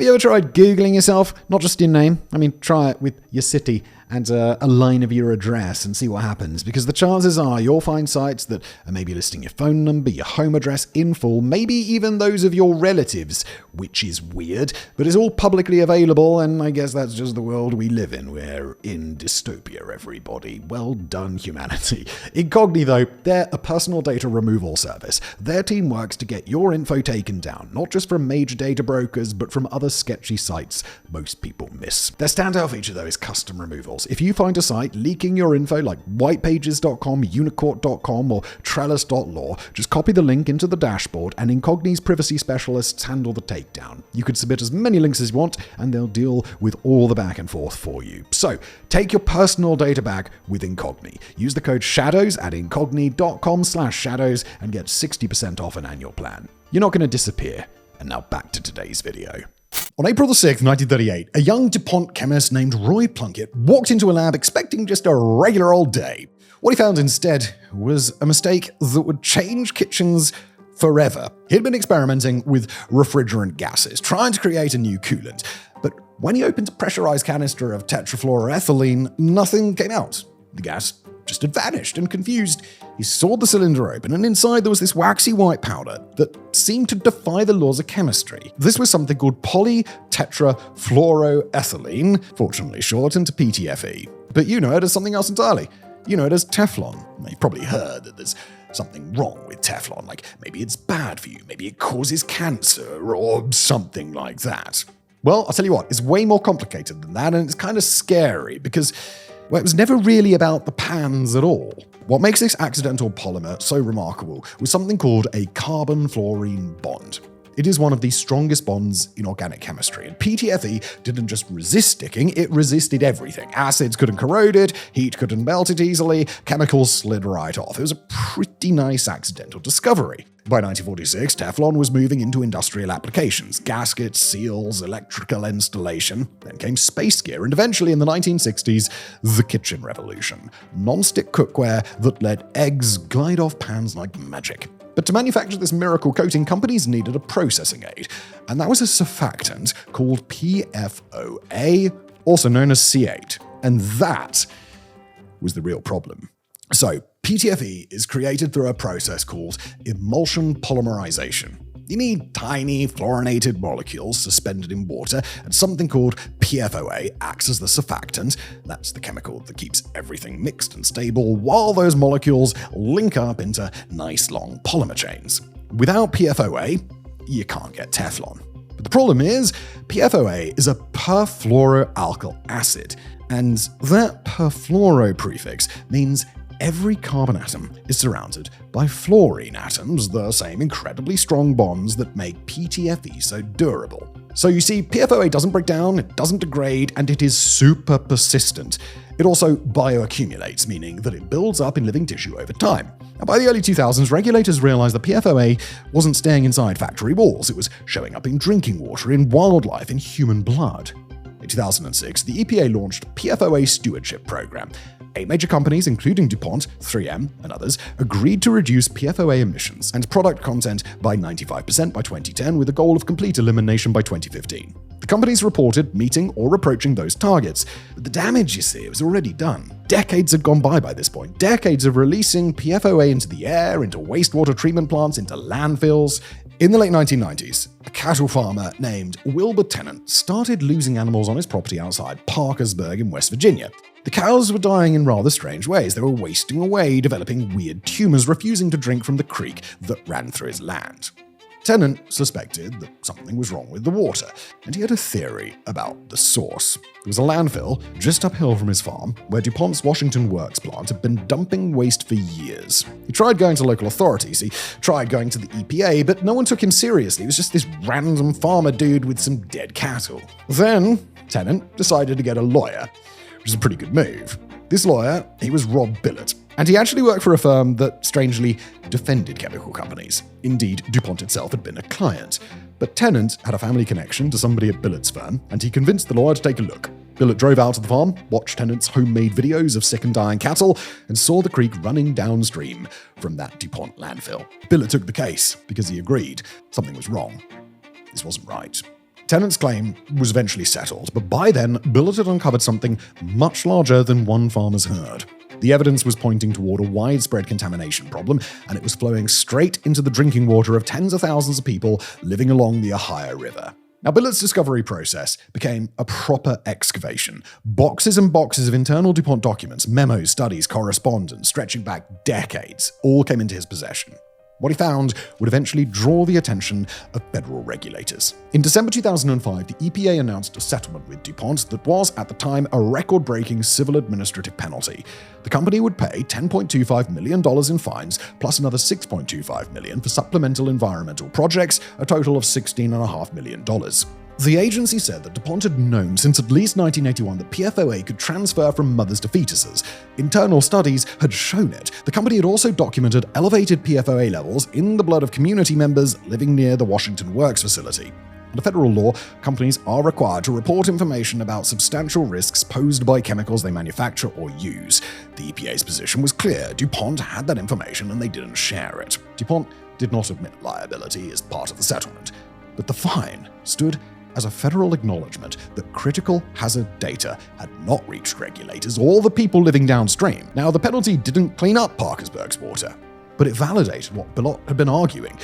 Have you ever tried Googling yourself? Not just your name. I mean, try it with your city and a line of your address and see what happens, because the chances are you'll find sites that are maybe listing your phone number, your home address in full, maybe even those of your relatives, which is weird, but it's all publicly available, and I guess that's just the world we live in. We're in dystopia, everybody. Well done, humanity. Incogni, though, they're a personal data removal service. Their team works to get your info taken down, not just from major data brokers, but from other sketchy sites most people miss. Their standout feature, though, is custom removals. If you find a site leaking your info like whitepages.com, unicourt.com, or trellis.law, just copy the link into the dashboard and Incogni's privacy specialists handle the takedown. You can submit as many links as you want and they'll deal with all the back and forth for you. So, take your personal data back with Incogni. Use the code SHADOWS at incogni.com/shadows and get 60% off an annual plan. You're not going to disappear. And now back to today's video. On April 6, 1938, a young DuPont chemist named Roy Plunkett walked into a lab expecting just a regular old day. What he found instead was a mistake that would change kitchens forever. He'd been experimenting with refrigerant gases, trying to create a new coolant. But when he opened a pressurized canister of tetrafluoroethylene, nothing came out. The gas just had vanished, and confused, he sawed the cylinder open, and inside there was this waxy white powder that seemed to defy the laws of chemistry. This was something called polytetrafluoroethylene, fortunately shortened to PTFE. But you know it as something else entirely. You know it as Teflon. Now, you've probably heard that there's something wrong with Teflon, like maybe it's bad for you, maybe it causes cancer, or something like that. Well, I'll tell you what, it's way more complicated than that, and it's kind of scary, because well, it was never really about the pans at all. What makes this accidental polymer so remarkable was something called a carbon-fluorine bond. It is one of the strongest bonds in organic chemistry, and PTFE didn't just resist sticking, it resisted everything. Acids couldn't corrode it, heat couldn't melt it easily, chemicals slid right off. It was a pretty nice accidental discovery. By 1946, Teflon was moving into industrial applications, gaskets, seals, electrical installation. Then came space gear, and eventually in the 1960s, the kitchen revolution. Non-stick cookware that let eggs glide off pans like magic. But to manufacture this miracle coating, companies needed a processing aid, and that was a surfactant called PFOA, also known as C8. And that was the real problem. So, PTFE is created through a process called emulsion polymerization. You need tiny fluorinated molecules suspended in water, and something called PFOA acts as the surfactant. That's the chemical that keeps everything mixed and stable while those molecules link up into nice long polymer chains. Without PFOA, you can't get Teflon. But the problem is, PFOA is a perfluoroalkyl acid, and that perfluoro prefix means every carbon atom is surrounded by fluorine atoms, the same incredibly strong bonds that make PTFE so durable. So you see, PFOA doesn't break down, it doesn't degrade, and it is super persistent. It also bioaccumulates, meaning that it builds up in living tissue over time. Now, by the early 2000s, regulators realized that PFOA wasn't staying inside factory walls, it was showing up in drinking water, in wildlife, in human blood. In 2006, the EPA launched a PFOA stewardship program. 8 major companies, including DuPont, 3M, and others, agreed to reduce PFOA emissions and product content by 95% by 2010, with a goal of complete elimination by 2015. The companies reported meeting or approaching those targets, but the damage, you see, was already done. Decades had gone by this point. Decades of releasing PFOA into the air, into wastewater treatment plants, into landfills. In the late 1990s, a cattle farmer named Wilbur Tennant started losing animals on his property outside Parkersburg in West Virginia. The cows were dying in rather strange ways. They were wasting away, developing weird tumors, refusing to drink from the creek that ran through his land. Tennant suspected that something was wrong with the water, and he had a theory about the source. There was a landfill just uphill from his farm, where DuPont's Washington Works plant had been dumping waste for years. He tried going to local authorities, he tried going to the EPA, but no one took him seriously. He was just this random farmer dude with some dead cattle. Then, Tennant decided to get a lawyer, which is a pretty good move. This lawyer, he was Rob Billett, and he actually worked for a firm that strangely defended chemical companies. Indeed, DuPont itself had been a client. But Tennant had a family connection to somebody at Billett's firm, and he convinced the lawyer to take a look. Billett drove out to the farm, watched Tennant's homemade videos of sick and dying cattle, and saw the creek running downstream from that DuPont landfill. Billett took the case because he agreed something was wrong. This wasn't right. Tennant's claim was eventually settled, but by then, Billett had uncovered something much larger than one farmer's herd. The evidence was pointing toward a widespread contamination problem, and it was flowing straight into the drinking water of tens of thousands of people living along the Ohio River. Now, Billett's discovery process became a proper excavation. Boxes and boxes of internal DuPont documents, memos, studies, correspondence, stretching back decades, all came into his possession. What he found would eventually draw the attention of federal regulators. In December 2005, the EPA announced a settlement with DuPont that was, at the time, a record-breaking civil administrative penalty. The company would pay $10.25 million in fines, plus another $6.25 million for supplemental environmental projects, a total of $16.5 million. The agency said that DuPont had known since at least 1981 that PFOA could transfer from mothers to fetuses. Internal studies had shown it. The company had also documented elevated PFOA levels in the blood of community members living near the Washington Works facility. Under federal law, companies are required to report information about substantial risks posed by chemicals they manufacture or use. The EPA's position was clear. DuPont had that information and they didn't share it. DuPont did not admit liability as part of the settlement, but the fine stood as a federal acknowledgement that critical hazard data had not reached regulators or the people living downstream. Now, the penalty didn't clean up Parkersburg's water, but it validated what Billett had been arguing.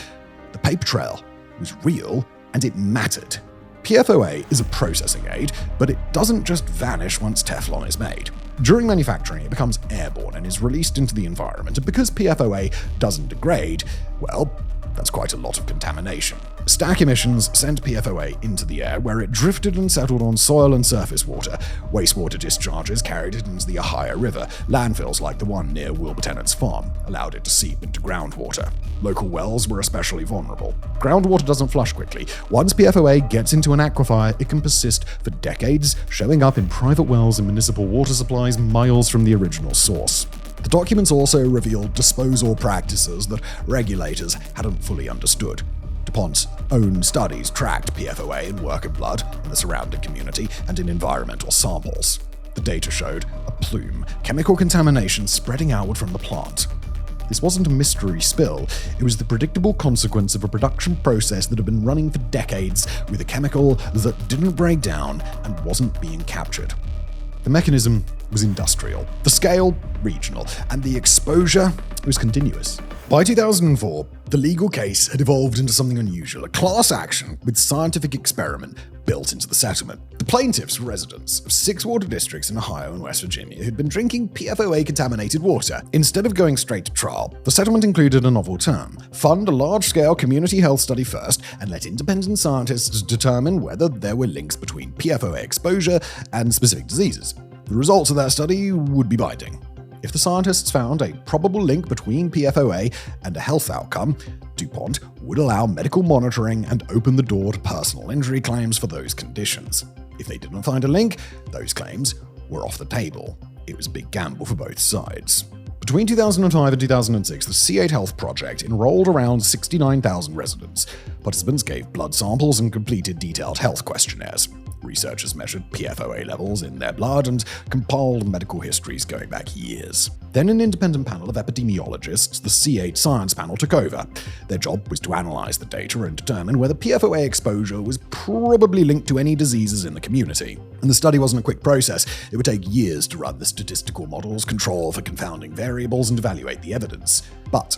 The paper trail was real and it mattered. PFOA is a processing aid, but it doesn't just vanish once Teflon is made. During manufacturing, it becomes airborne and is released into the environment, and because PFOA doesn't degrade, well, that's quite a lot of contamination. Stack emissions sent PFOA into the air, where it drifted and settled on soil and surface water. Wastewater discharges carried it into the Ohio River. Landfills like the one near Wilbur Tennant's farm allowed it to seep into groundwater. Local wells were especially vulnerable. Groundwater doesn't flush quickly. Once PFOA gets into an aquifer, it can persist for decades, showing up in private wells and municipal water supplies miles from the original source. The documents also revealed disposal practices that regulators hadn't fully understood. DuPont's own studies tracked PFOA in worker blood in the surrounding community and in environmental samples. The data showed a plume, chemical contamination spreading outward from the plant. This wasn't a mystery spill, it was the predictable consequence of a production process that had been running for decades with a chemical that didn't break down and wasn't being captured. The mechanism was industrial, the scale regional, and the exposure was continuous. By 2004, the legal case had evolved into something unusual, a class action with scientific experiment built into the settlement. The plaintiffs were residents of 6 water districts in Ohio and West Virginia who'd been drinking PFOA-contaminated water. Instead of going straight to trial, the settlement included a novel term: fund a large-scale community health study first and let independent scientists determine whether there were links between PFOA exposure and specific diseases. The results of that study would be binding. If the scientists found a probable link between PFOA and a health outcome, DuPont would allow medical monitoring and open the door to personal injury claims for those conditions. If they didn't find a link, those claims were off the table. It was a big gamble for both sides. Between 2005 and 2006, the C8 Health Project enrolled around 69,000 residents. Participants gave blood samples and completed detailed health questionnaires. Researchers measured PFOA levels in their blood and compiled medical histories going back years. Then an independent panel of epidemiologists, the C8 Science Panel, took over. Their job was to analyze the data and determine whether PFOA exposure was probably linked to any diseases in the community. And the study wasn't a quick process. It would take years to run the statistical models, control for confounding variables, and evaluate the evidence. But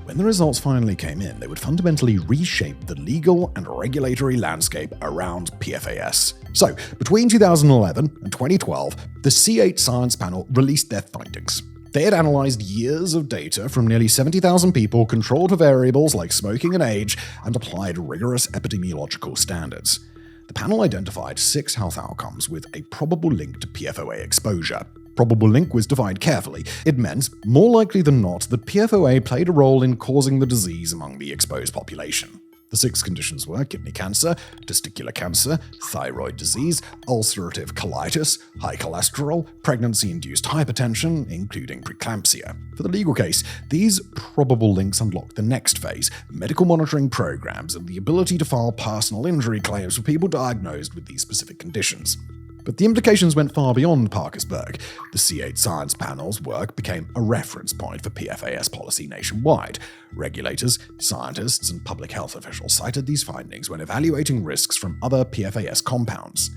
when the results finally came in, they would fundamentally reshape the legal and regulatory landscape around PFAS. So, between 2011 and 2012, the C8 Science Panel released their findings. They had analyzed years of data from nearly 70,000 people, controlled for variables like smoking and age, and applied rigorous epidemiological standards. The panel identified 6 health outcomes with a probable link to PFOA exposure. Probable link was defined carefully. It meant, more likely than not, that PFOA played a role in causing the disease among the exposed population. The 6 conditions were kidney cancer, testicular cancer, thyroid disease, ulcerative colitis, high cholesterol, pregnancy-induced hypertension, including preeclampsia. For the legal case, these probable links unlock the next phase: medical monitoring programs and the ability to file personal injury claims for people diagnosed with these specific conditions. But the implications went far beyond Parkersburg. The C8 Science Panel's work became a reference point for PFAS policy nationwide. Regulators, scientists, and public health officials cited these findings when evaluating risks from other PFAS compounds.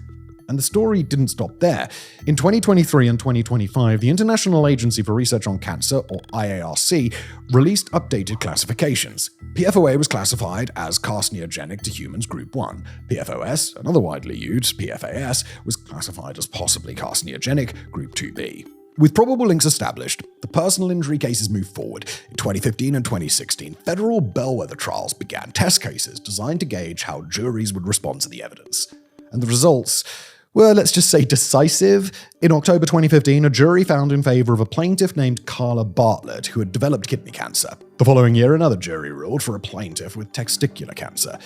And the story didn't stop there. In 2023 and 2025, the International Agency for Research on Cancer, or IARC, released updated classifications. PFOA was classified as carcinogenic to humans Group 1. PFOS, another widely used PFAS, was classified as possibly carcinogenic Group 2b. With probable links established, the personal injury cases moved forward. In 2015 and 2016, federal bellwether trials began test cases designed to gauge how juries would respond to the evidence. And the results, well, let's just say decisive. In October 2015, a jury found in favor of a plaintiff named Carla Bartlett, who had developed kidney cancer. The following year, another jury ruled for a plaintiff with testicular cancer.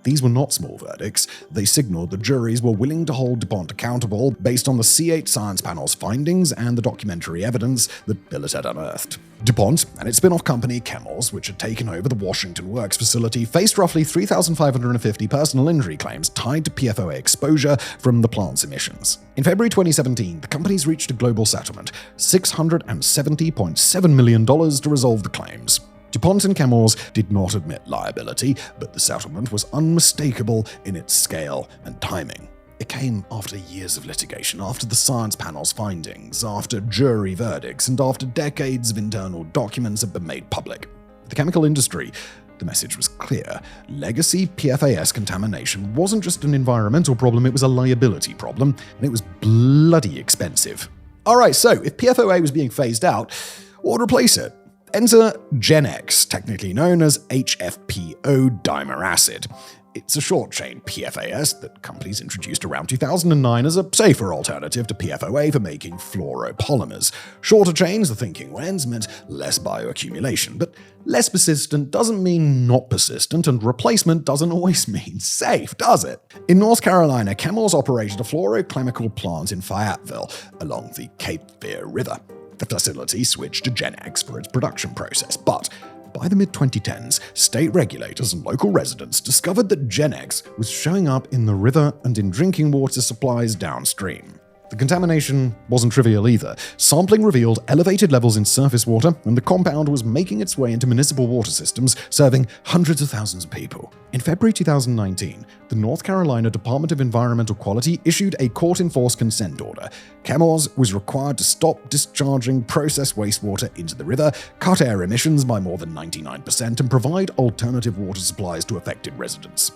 These were not small verdicts. They signaled the juries were willing to hold DuPont accountable based on the C8 Science Panel's findings and the documentary evidence that Billet had unearthed. DuPont and its spin-off company Chemours, which had taken over the Washington Works facility, faced roughly 3,550 personal injury claims tied to PFOA exposure from the plant's emissions. In February 2017, the companies reached a global settlement, $670.7 million to resolve the claims. DuPont and Chemours did not admit liability, but the settlement was unmistakable in its scale and timing. It came after years of litigation, after the science panel's findings, after jury verdicts, and after decades of internal documents had been made public. For the chemical industry, the message was clear. Legacy PFAS contamination wasn't just an environmental problem, it was a liability problem, and it was bloody expensive. Alright, so if PFOA was being phased out, what would replace it? Enter Gen-X, technically known as HFPO dimer acid. It's a short-chain PFAS that companies introduced around 2009 as a safer alternative to PFOA for making fluoropolymers. Shorter chains, the thinking went, meant less bioaccumulation, but less persistent doesn't mean not persistent, and replacement doesn't always mean safe, does it? In North Carolina, Chemours operated a fluorochemical plant in Fayetteville along the Cape Fear River. The facility switched to Gen-X for its production process, but by the mid-2010s, state regulators and local residents discovered that Gen-X was showing up in the river and in drinking water supplies downstream. The contamination wasn't trivial either. Sampling revealed elevated levels in surface water, and the compound was making its way into municipal water systems, serving hundreds of thousands of people. In February 2019, the North Carolina Department of Environmental Quality issued a court-enforced consent order. Chemours was required to stop discharging processed wastewater into the river, cut air emissions by more than 99%, and provide alternative water supplies to affected residents.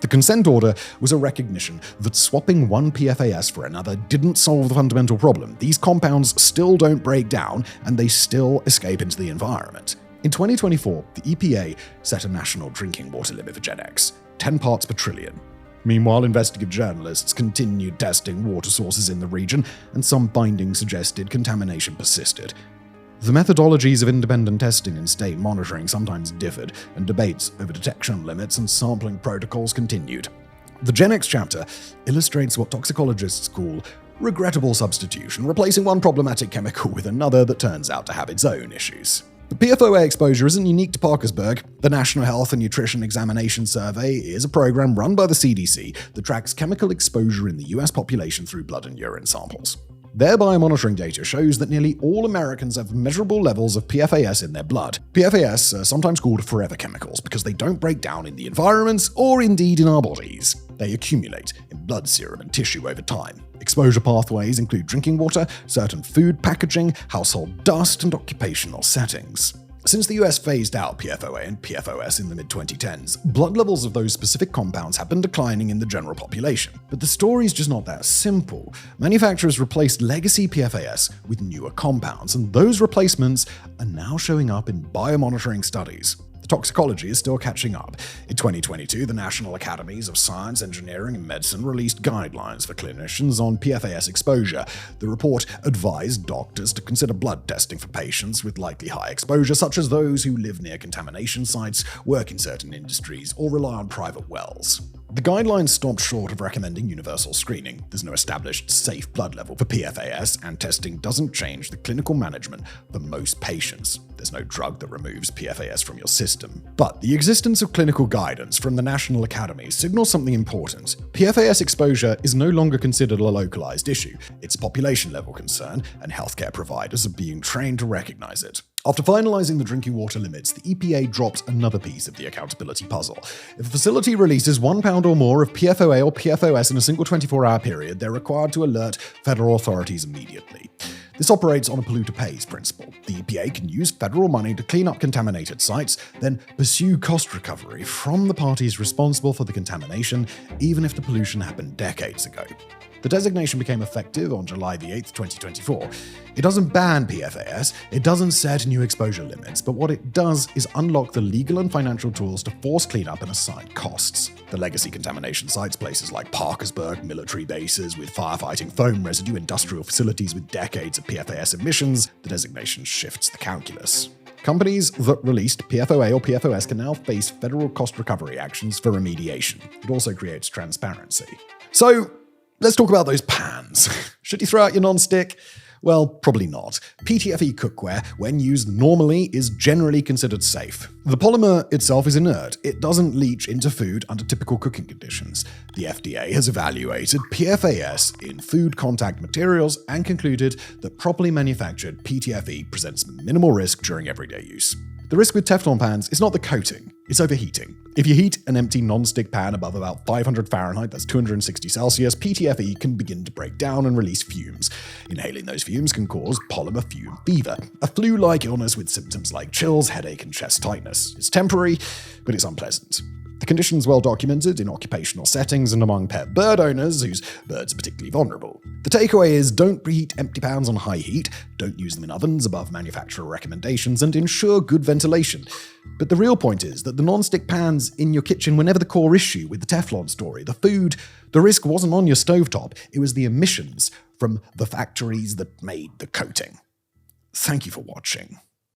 The consent order was a recognition that swapping one PFAS for another didn't solve the fundamental problem. These compounds still don't break down, and they still escape into the environment. In 2024, the EPA set a national drinking water limit for Gen-X, 10 parts per trillion. Meanwhile, investigative journalists continued testing water sources in the region, and some findings suggested contamination persisted. The methodologies of independent testing and state monitoring sometimes differed, and debates over detection limits and sampling protocols continued. The Gen-X chapter illustrates what toxicologists call regrettable substitution, replacing one problematic chemical with another that turns out to have its own issues. The PFOA exposure isn't unique to Parkersburg. The National Health and Nutrition Examination Survey is a program run by the CDC that tracks chemical exposure in the US population through blood and urine samples. Their biomonitoring data shows that nearly all Americans have measurable levels of PFAS in their blood. PFAS are sometimes called forever chemicals because they don't break down in the environment or indeed in our bodies. They accumulate in blood serum and tissue over time. Exposure pathways include drinking water, certain food packaging, household dust, and occupational settings. Since the US phased out PFOA and PFOS in the mid-2010s, blood levels of those specific compounds have been declining in the general population. But the story's just not that simple. Manufacturers replaced legacy PFAS with newer compounds, and those replacements are now showing up in biomonitoring studies. The toxicology is still catching up. In 2022, the National Academies of Science, Engineering, and Medicine released guidelines for clinicians on PFAS exposure. The report advised doctors to consider blood testing for patients with likely high exposure, such as those who live near contamination sites, work in certain industries, or rely on private wells. The guidelines stopped short of recommending universal screening. There's no established safe blood level for PFAS, and testing doesn't change the clinical management for most patients. There's no drug that removes PFAS from your system. system. But the existence of clinical guidance from the National Academy signals something important. PFAS exposure is no longer considered a localized issue. It's a population-level concern, and healthcare providers are being trained to recognize it. After finalizing the drinking water limits, the EPA dropped another piece of the accountability puzzle. If a facility releases 1 pound or more of PFOA or PFOS in a single 24-hour period, they're required to alert federal authorities immediately. This operates on a polluter pays principle. The EPA can use federal money to clean up contaminated sites, then pursue cost recovery from the parties responsible for the contamination, even if the pollution happened decades ago. The designation became effective on July 8, 2024. It doesn't ban PFAS, it doesn't set new exposure limits, but what it does is unlock the legal and financial tools to force cleanup and assign costs. The legacy contamination sites, places like Parkersburg, military bases with firefighting foam residue, industrial facilities with decades of PFAS emissions, the designation shifts the calculus. Companies that released PFOA or PFOS can now face federal cost recovery actions for remediation. It also creates transparency. So, let's talk about those pans. Should you throw out your non-stick? Well, probably not. PTFE cookware, when used normally, is generally considered safe. The polymer itself is inert. It doesn't leach into food under typical cooking conditions. The FDA has evaluated PFAS in food contact materials and concluded that properly manufactured PTFE presents minimal risk during everyday use. The risk with Teflon pans is not the coating, it's overheating. If you heat an empty non-stick pan above about 500 Fahrenheit, that's 260 Celsius, PTFE can begin to break down and release fumes. Inhaling those fumes can cause polymer fume fever, a flu-like illness with symptoms like chills, headache, and chest tightness. It's temporary, but it's unpleasant. The condition is well documented in occupational settings and among pet bird owners whose birds are particularly vulnerable. The takeaway is don't preheat empty pans on high heat, don't use them in ovens above manufacturer recommendations, and ensure good ventilation. But the real point is that the non-stick pans in your kitchen were never the core issue with the Teflon story. The risk wasn't on your stovetop, it was the emissions from the factories that made the coating. Thank you for watching.